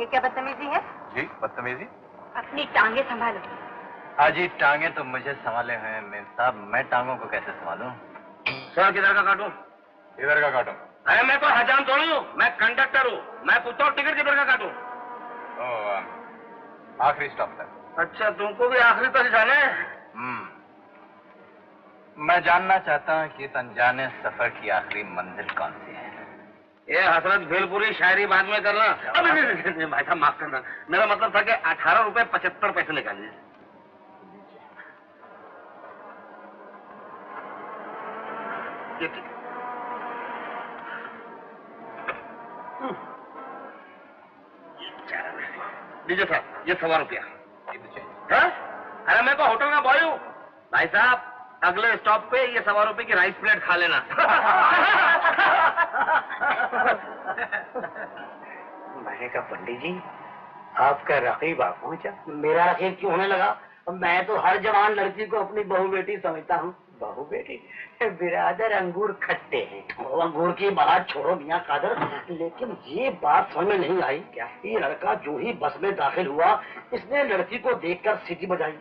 ये क्या बदतमीजी है? जी बदतमीजी? अपनी टांगे संभालो। हाजी टांगे तो मुझे संभाले हैं मेम साहब, मैं टांगों को कैसे संभालूं? सर किधर का काटूं? इधर का काटो। अरे मैं कोई हजाम थोड़ी हूँ, मैं कंडक्टर हूँ। मैं पूछता हूँ टिकट किधर का काटूं? आखिरी स्टॉप तक। अच्छा तुमको भी आखिरी तक जाना है? मैं जानना चाहता हूँ कि इस अनजाने सफर की आखिरी मंजिल कौन सी है? ये हसरत भेलपुरी शायरी बाद में करना। अबे नहीं भाई साहब माफ करना, मेरा मतलब था कि 18 रुपए 75 पैसे निकालिए। लीजिए साहब, ये 100 रुपया। अरे मैं तो होटल का बॉय हूँ भाई साहब, अगले स्टॉप पे ये 100 रुपए की राइस प्लेट खा लेना। मैंने कहा पंडित जी आपका रकीब आ पहुंचा। मेरा रकीब क्यों होने लगा? मैं तो हर जवान लड़की को अपनी बहू बेटी समझता हूँ। बहू बेटी बिरादर अंगूर खट्टे हैं। वो अंगूर की बात छोड़ो मियाँ कादर, लेकिन ये बात समझ में नहीं आई क्या? ये लड़का जो ही बस में दाखिल हुआ, इसने लड़की को देखकर सीटी बजाई।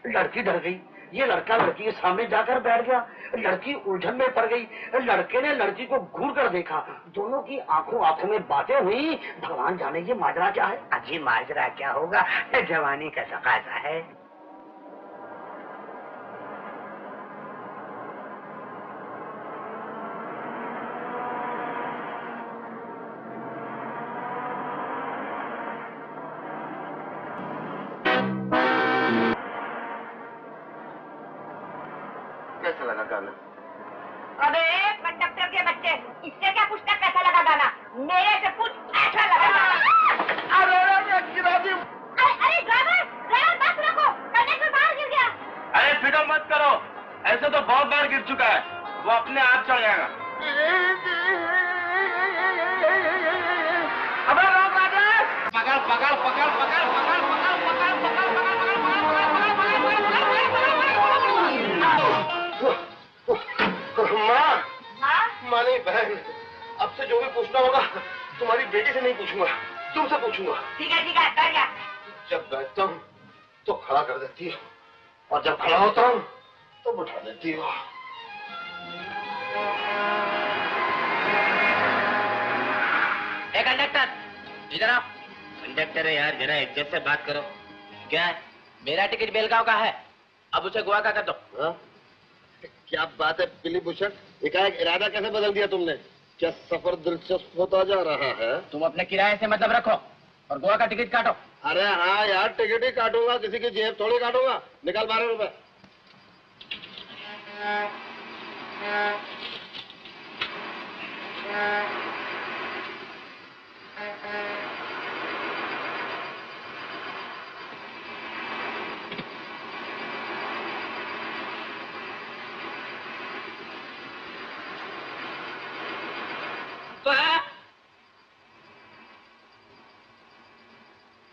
लड़की डर गई। ये लड़का लड़की के सामने जाकर बैठ गया। लड़की उलझन में पड़ गई। लड़के ने लड़की को घूर कर देखा। दोनों की आंखों आंखों में बातें हुई। भगवान जाने ये माजरा क्या है? अजी माजरा क्या होगा, जवानी का तकाजा है। कैसा लगा गाना? अबे कंडक्टर के बच्चे, इससे क्या पूछता कैसा लगा गाना? मेरे से पूछ कैसा लगा गाना? अरे ड्राइवर बस रखो, कंडक्टर बाहर गिर गया। अरे फिक्र मत करो, ऐसे तो बहुत बार गिर चुका है, वो अपने आप चढ़ जाएगा। अबे रोक राजेश! पकड़ पकड़ पकड़ पकड़ पकड़ पकड़ पकड़ पकड़ माँ नहीं बहन, अब से जो भी पूछना होगा तुम्हारी बेटी से नहीं पूछूंगा, तुमसे पूछूंगा। ठीक है कर गया। जब बैठता हूँ तो खड़ा कर देती हो, और जब खड़ा होता हूँ तो बैठा देती हो। कंडक्टर इधर आओ। कंडक्टर है यार, जरा इज्जत से बात करो। क्या है? मेरा टिकट बेलगांव का है, अब उसे गोवा का कर दो। क्या बात है बिली भूषण, एकाएक इरादा कैसे बदल दिया तुमने? क्या सफर दिलचस्प होता जा रहा है? तुम अपने किराए से मतलब रखो और गोवा का टिकट काटो। अरे हाँ यार, टिकट ही काटूंगा, किसी की जेब थोड़ी काटूंगा। निकाल 12 रुपए।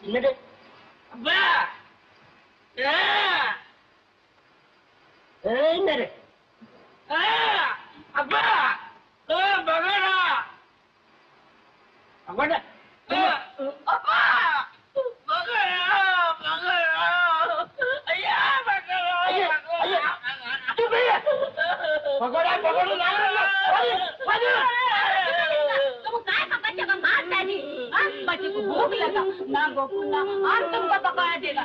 मेरे बच्चे को भूख लगा ना गोकुल ना आज तुमको पकाया देगा।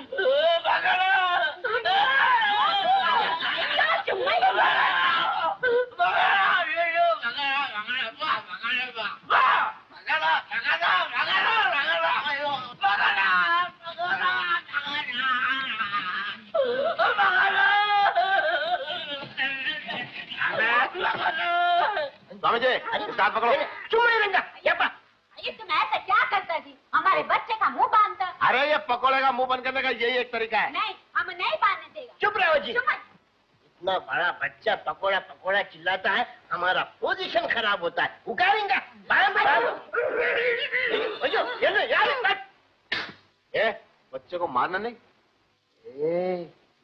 स्वामी जी, साथ पकड़ो। चुप नहीं रंगा, तुम ऐसा क्या करता जी? हमारे बच्चे का मुंह बांधता। अरे ये पकोड़े का मुंह बंद करने का यही एक तरीका है। नहीं, हम नहीं बांधने देगा। चुप रहो जी। इतना बड़ा बच्चा पकोड़ा पकोड़ा चिल्लाता है, हमारा पोजीशन खराब होता है। उगाड़ेंगा बच्चे को मारना नहीं।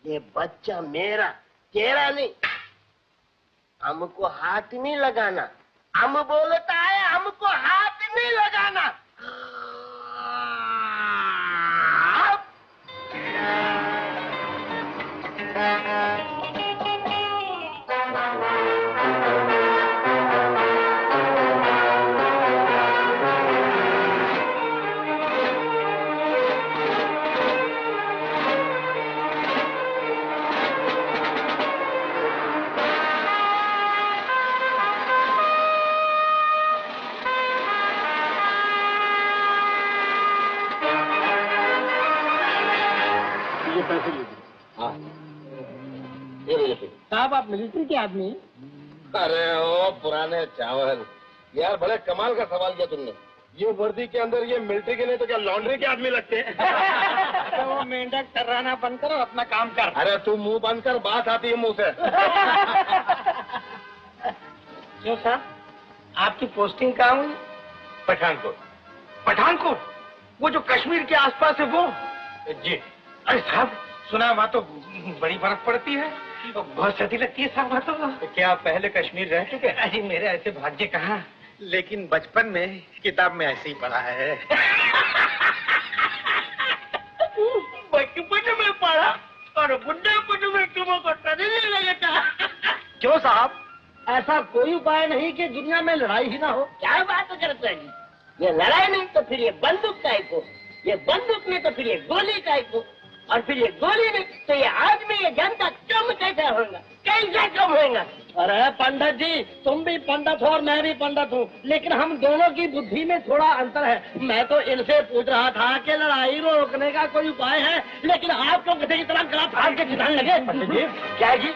ये बच्चा मेरा, तेरा नहीं। हमको हाथ नहीं लगाना। हम बोलता है हमको हाथ नहीं लगाना। ये पैसे लीजिए। हाँ, ये लीजिए। साहब आप मिलिट्री के आदमी? अरे ओ पुराने चावल, यार बड़े कमाल का सवाल किया तुमने। ये वर्दी के अंदर ये मिलिट्री के नहीं तो क्या लॉन्ड्री के आदमी लगते हैं? तो वो मेंढक टर्राना बंद कर और अपना काम कर। अरे तू मुंह बंद कर, बात आती है मुंह से। क्यों साहब, आपकी पोस्टिंग कहाँ हुई? पठानकोट। पठानकोट? वो जो कश्मीर के आसपास है वो? जी। अरे साहब, सुना वहाँ तो बड़ी बर्फ पड़ती है, बहुत सर्दी लगती है साहब वहाँ तो। क्या आप पहले कश्मीर रह चुके हैं? अरे मेरे ऐसे भाग्य कहाँ, लेकिन बचपन में किताब में ऐसे ही पढ़ा है। बचपन में पढ़ा और बुढ़ापन में तुमको नहीं लगता। क्यों साहब, ऐसा कोई उपाय नहीं कि दुनिया में लड़ाई ही ना हो? क्या बात करते हैं? ये लड़ाई नहीं तो फिर ये बंदूक काय को, ये बंदूक नहीं तो फिर ये गोली काय को, और फिर ये गोली नहीं तो ये आदमी ये जनता कम कैसे होगा, कैसे कम होगा? अरे पंडित जी, तुम भी पंडित हो और मैं भी पंडित हूँ, लेकिन हम दोनों की बुद्धि में थोड़ा अंतर है। मैं तो इनसे पूछ रहा था कि लड़ाई रोकने का कोई उपाय है, लेकिन आप तो गधे की तरह गला फाड़ के चिढ़ाने लगे। पंडित जी, क्या जी,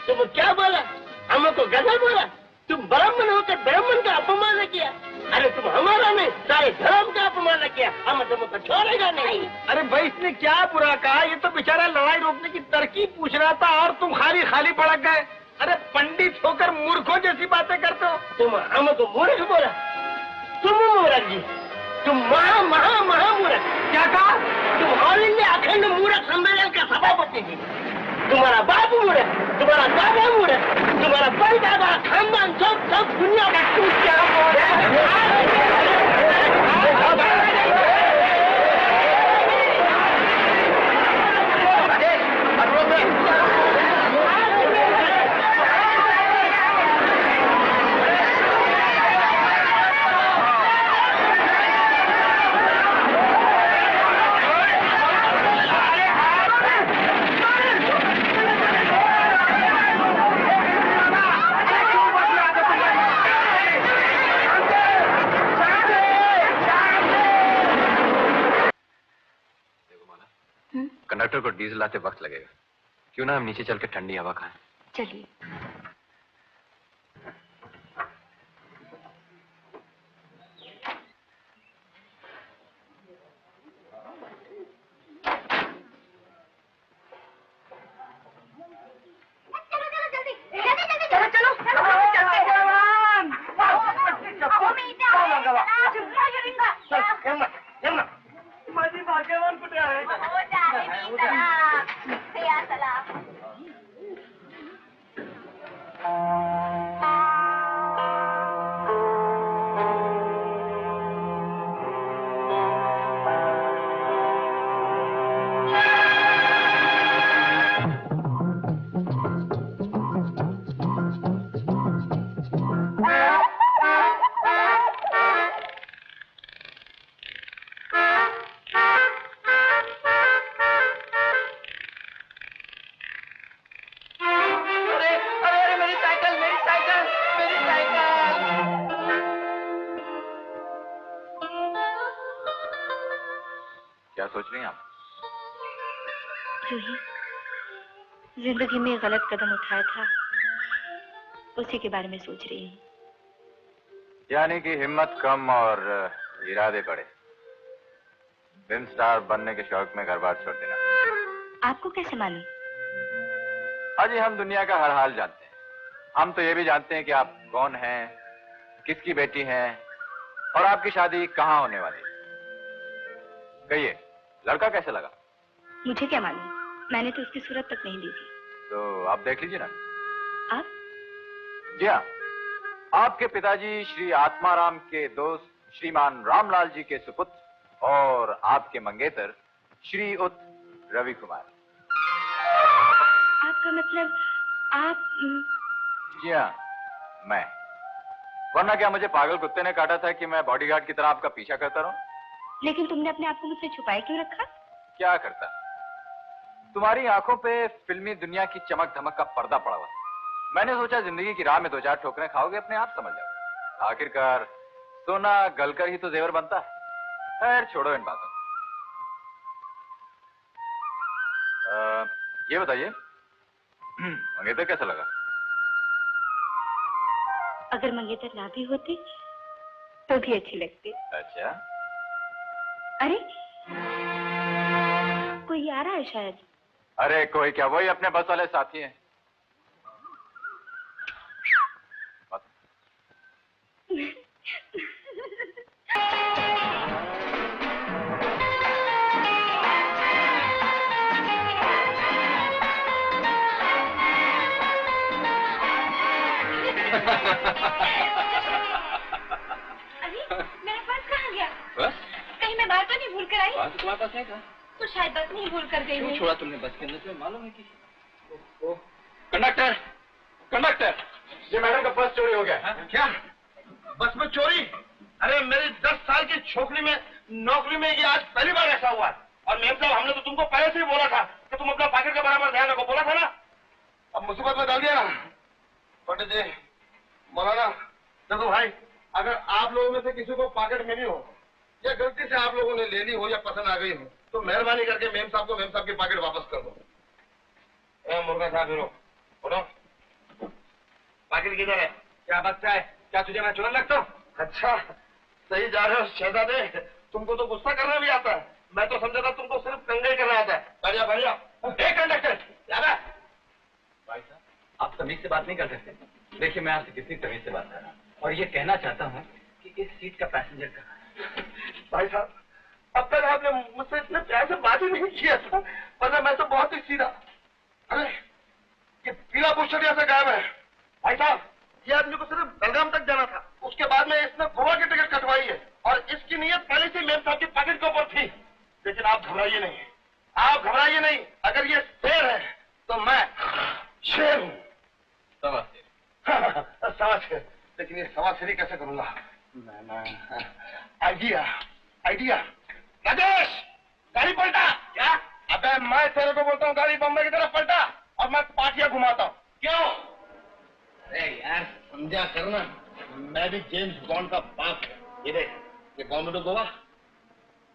तुम क्या बोला? हमको गधा बोला? तुम ब्राह्मण होकर ब्राह्मण का अपमान किया? अरे तुम हमारा नहीं, सारे धर्म का अपमान किया, हम तुमको छोड़ेगा नहीं। अरे भाई इसने क्या बुरा कहा? ये तो बेचारा लड़ाई रोकने की तरकीब पूछ रहा था और तुम खाली खाली भड़क गए। अरे पंडित होकर मूर्खों जैसी बातें करते हो। तुम हमको मूर्ख बोला? तुम मूर्ख जी, तुम महा मूर्ख। क्या कहा? तुम ऑल इंडिया अखंड मूर्ख सम्मेलन का सभापति जी। तुम्हारा बाप मूर्ख, तुम्हारा दादा मूर्ख, तुम्हारा परदादा खानदान सब दुनिया का टूट क्या कंडक्टर को डीजल आते वक्त लगेगा, क्यों ना हम नीचे चल के ठंडी हवा खाएं? चलिए। माझी भाग्यवान कुठे आहे? क्या सोच रही हैं आप? रूही, जिंदगी में गलत कदम उठाया था, उसी के बारे में सोच रही हूँ। यानी कि हिम्मत कम और इरादे बड़े। फिल्म स्टार बनने के शौक में घर बार छोड़ देना। आपको कैसे मालूम? अजी हम दुनिया का हर हाल जानते हैं। हम तो ये भी जानते हैं कि आप कौन हैं, किसकी बेटी हैं और आपकी शादी कहाँ होने वाली है। कहिए, लड़का कैसे लगा? मुझे क्या मालूम, मैंने तो उसकी सूरत तक नहीं देखी। तो आप देख लीजिए ना। आप? जी हाँ, आपके पिताजी श्री आत्माराम के दोस्त श्रीमान रामलाल जी के सुपुत्र और आपके मंगेतर श्री उत रवि कुमार। आपका मतलब आप? जी हाँ, मैं। वरना क्या मुझे पागल कुत्ते ने काटा था कि मैं बॉडीगार्ड की तरह आपका पीछा करता रहूं? लेकिन तुमने अपने आप को मुझसे छुपाए क्यों रखा? क्या करता, तुम्हारी आंखों पे फिल्मी दुनिया की चमक धमक का पर्दा पड़ा हुआ। मैंने सोचा जिंदगी की राह में दो चार ठोकरें खाओगे, अपने आप समझ जाओ। आखिरकार सोना गलकर ही तो जेवर बनता है। खैर छोड़ो इन बातों। ये बताइए मंगेतर कैसा लगा? अगर मंगेतर ना भी होती तो भी अच्छी लगती। अच्छा, अरे कोई आ रहा है शायद। अरे कोई क्या, वही अपने बस वाले साथी हैं। अरे मेरा पर्स कहाँ गया? बस कहीं मैं बाहर तो नहीं भूल कर आई? बात तुम्हारे पास है क्या? तो शायद बस नहीं भूल कर गई क्यों हूँ। छोड़ा तुमने बस के अंदर? तुम्हें मालूम है कि कंडक्टर, कंडक्टर, ये मैडम का पर्स चोरी हो गया। क्या बस में चोरी? अरे मेरी 10 साल की छोकरी में नौकरी में ये आज पहली बार ऐसा हुआ। और मेम साहब हमने तो तुमको पहले से ही बोला था कि तुम अपना पॉकेट के बराबर ध्यान रखो, बोला था ना। अब मुसीबत में डाल दिया ना पंडित जी। मौलाना देखो भाई, अगर आप लोगों में से किसी को पॉकेट मिली हो या गलती से आप लोगों ने ले ली हो या पसंद आ गई हो तो मेहरबानी करके मेम साहब की पॉकेट वापस कर दो। मुर्गा साहब हीरो बोलो, पॉकेट किधर है? क्या बच्चा है? क्या तुझे मैं चुनने लगता हूँ? अच्छा सही जा रहे हो शहजादे, तुमको तो गुस्सा करना भी आता है। मैं तो समझा था तुमको सिर्फ कंगे करना आता है। बढ़िया बढ़िया। एक कंडक्टर ज्यादा। भाई साहब, आप तमीज से बात नहीं कर सकते। देखिए मैं आपसे कितनी तमीज से बात कर रहा हूँ और ये कहना चाहता हूँ कि इस सीट का पैसेंजर कहाँ है? भाई साहब अब तक आपने मुझसे इतने प्यार से बात ही नहीं किया था, वरना मैं तो बहुत ही सीधा। अरे ये पीला पोस्टर यहाँ से गायब है। भाई साहब ये आदमी को सिर्फ बेलगाम तक जाना था, उसके बाद में इसने गोवा की टिकट कटवाई है और इसकी नीयत पहले से मेम साहब की पॉकेट के ऊपर थी। लेकिन आप घबराइए नहीं, आप घबराइए नहीं। अगर ये शेर है तो मैं शेर हूँ। सवा शेर। लेकिन ये सवा शेरी कैसे करूंगा? Idea idea. राजेश गाड़ी पलटा। क्या? अबे मैं तेरे को बोलता हूँ गाड़ी बम्बई की तरफ पलटा और मैं पाटिया घुमाता हूँ। क्यों? अरे यार समझा करना, मैं भी जेम्स बॉन्ड का बाप हूँ। ये देख, ये बॉम्बे टू गोवा,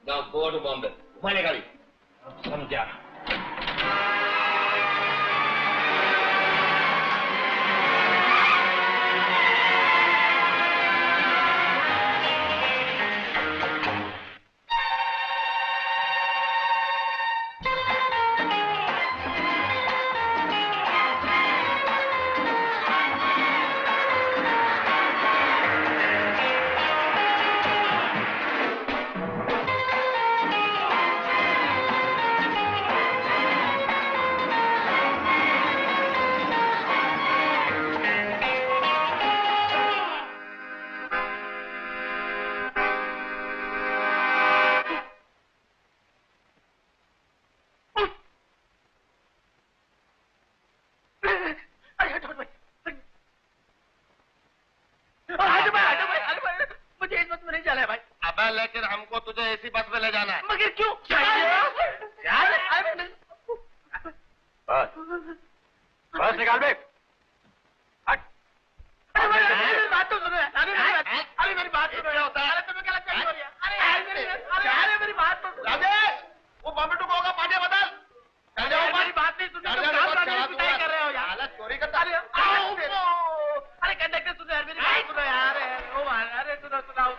गोवा टू बॉम्बे, घुमाने गाड़ी। समझा? मुझे इस बस में नहीं जाना है भाई। अबे लेकिन हमको तुझे इसी बस में ले जाना है। मगर क्यों? बस निकाल बे। अरे बात तो सुनो। अरे मेरी बात सुनो। अरे तुम्हें क्या लगता है? अरे मेरी बात तो सुनो। राजेश वो बॉम्बे टू गोवा का पार्टी बदल। मेरी बात नहीं सुनी तो क्या कर रहे हो यार? चोरी करता। अरे कंडक्टर सुनो यार, मेरी बात सुनो यार। अरे सुनो सुनाओ।